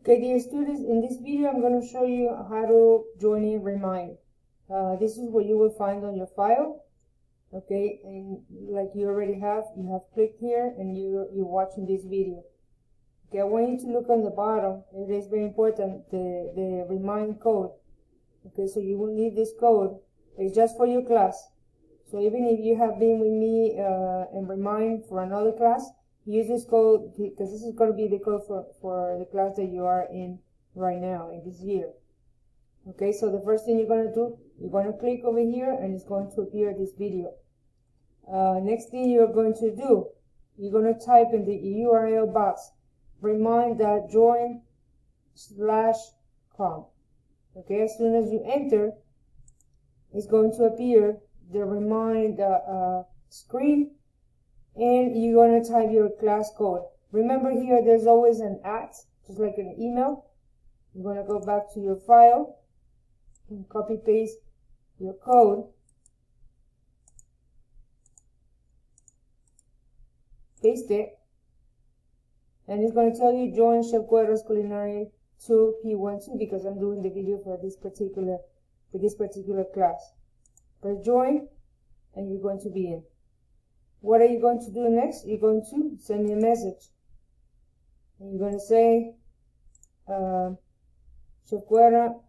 Okay, dear students, in this video I'm going to show you how to join in Remind. This is what you will find on your file. Okay, and like you already have, you have clicked here and you're watching this video. Okay, I want you to look on the bottom. It is very important, the Remind code. Okay, so you will need this code. It's just for your class. So even if you have been with me and Remind for another class, use this code because this is going to be the code for the class that you are in right now in this year. Okay, so the first thing you're going to do, you're going to click over here and it's going to appear this video. Next thing you're going to do, you're going to type in the URL box remind.join/com. Okay, as soon as you enter, it's going to appear the Remind screen, and you're going to type your class code. Remember here there's always an @ just like an email. You're going to go back to your file and copy paste your code, paste it, and it's going to tell you join Chef Guerra's Culinary 2 P12 because I'm doing the video for this particular class. Press join and you're going to be in. What are you going to do next? You're going to send me a message. And you're going to say, Chef Guerra